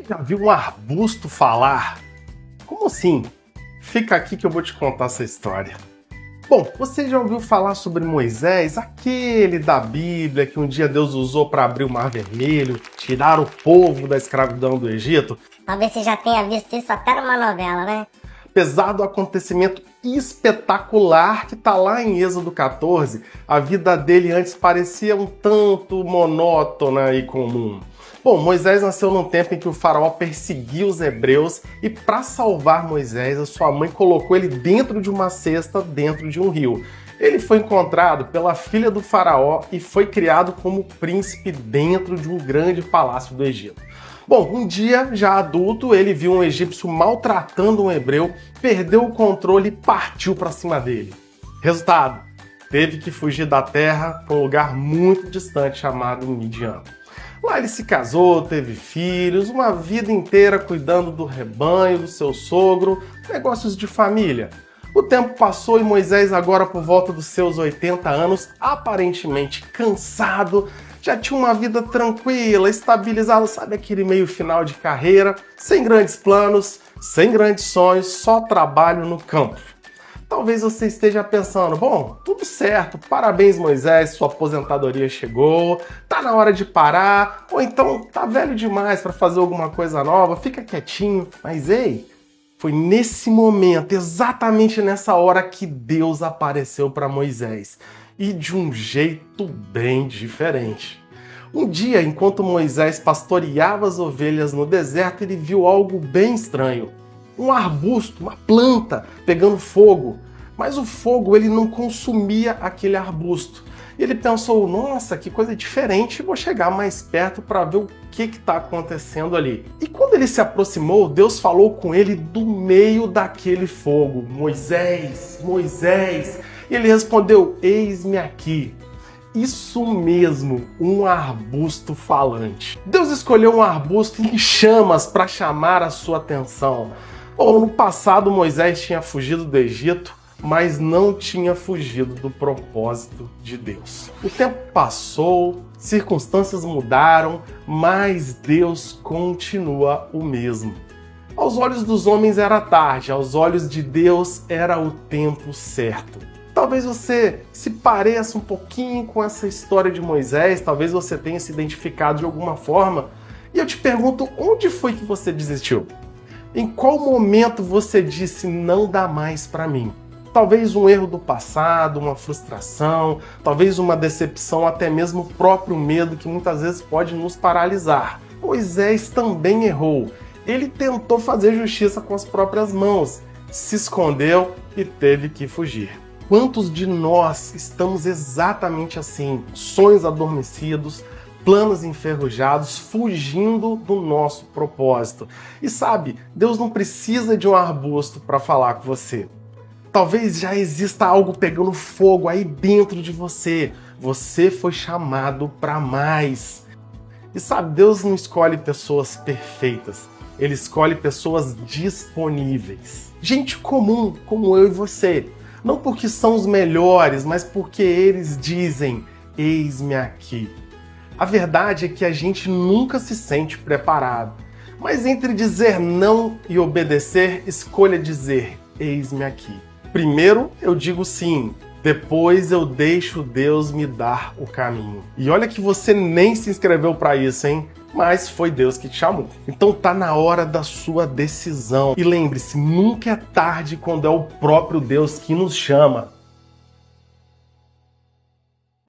Já viu um arbusto falar? Como assim? Fica aqui que eu vou te contar essa história. Bom, você já ouviu falar sobre Moisés, aquele da Bíblia que um dia Deus usou para abrir o Mar Vermelho, tirar o povo da escravidão do Egito? Talvez você já tenha visto isso até numa novela, né? Apesar do acontecimento espetacular que está lá em Êxodo 14, a vida dele antes parecia um tanto monótona e comum. Bom, Moisés nasceu num tempo em que o faraó perseguia os hebreus e para salvar Moisés, a sua mãe colocou ele dentro de uma cesta, dentro de um rio. Ele foi encontrado pela filha do faraó e foi criado como príncipe dentro de um grande palácio do Egito. Bom, um dia, já adulto, ele viu um egípcio maltratando um hebreu, perdeu o controle e partiu para cima dele. Resultado, teve que fugir da terra para um lugar muito distante chamado Midian. Lá ele se casou, teve filhos, uma vida inteira cuidando do rebanho, do seu sogro, negócios de família. O tempo passou e Moisés, agora por volta dos seus 80 anos, aparentemente cansado, já tinha uma vida tranquila, estabilizada, sabe aquele meio final de carreira, sem grandes planos, sem grandes sonhos, só trabalho no campo. Talvez você esteja pensando, bom, tudo certo, parabéns Moisés, sua aposentadoria chegou, tá na hora de parar, ou então tá velho demais para fazer alguma coisa nova, fica quietinho. Mas ei, foi nesse momento, exatamente nessa hora que Deus apareceu para Moisés, e de um jeito bem diferente. Um dia, enquanto Moisés pastoreava as ovelhas no deserto, ele viu algo bem estranho. Um arbusto, uma planta, pegando fogo. Mas o fogo ele não consumia aquele arbusto. E ele pensou, nossa, que coisa diferente, vou chegar mais perto para ver o que está acontecendo ali. E quando ele se aproximou, Deus falou com ele do meio daquele fogo. Moisés, Moisés. E ele respondeu, eis-me aqui. Isso mesmo, um arbusto falante. Deus escolheu um arbusto em chamas para chamar a sua atenção. Bom, no passado Moisés tinha fugido do Egito, mas não tinha fugido do propósito de Deus. O tempo passou, circunstâncias mudaram, mas Deus continua o mesmo. Aos olhos dos homens era tarde, aos olhos de Deus era o tempo certo. Talvez você se pareça um pouquinho com essa história de Moisés, talvez você tenha se identificado de alguma forma. E eu te pergunto, onde foi que você desistiu? Em qual momento você disse, não dá mais para mim? Talvez um erro do passado, uma frustração, talvez uma decepção, até mesmo o próprio medo que muitas vezes pode nos paralisar. Moisés também errou. Ele tentou fazer justiça com as próprias mãos, se escondeu e teve que fugir. Quantos de nós estamos exatamente assim, sonhos adormecidos, planos enferrujados, fugindo do nosso propósito? E sabe, Deus não precisa de um arbusto para falar com você. Talvez já exista algo pegando fogo aí dentro de você. Você foi chamado para mais. E sabe, Deus não escolhe pessoas perfeitas. Ele escolhe pessoas disponíveis. Gente comum, como eu e você. Não porque são os melhores, mas porque eles dizem, eis-me aqui. A verdade é que a gente nunca se sente preparado. Mas entre dizer não e obedecer, escolha dizer, eis-me aqui. Primeiro eu digo sim, depois eu deixo Deus me dar o caminho. E olha que você nem se inscreveu para isso, hein? Mas foi Deus que te chamou. Então tá na hora da sua decisão. E lembre-se, nunca é tarde quando é o próprio Deus que nos chama.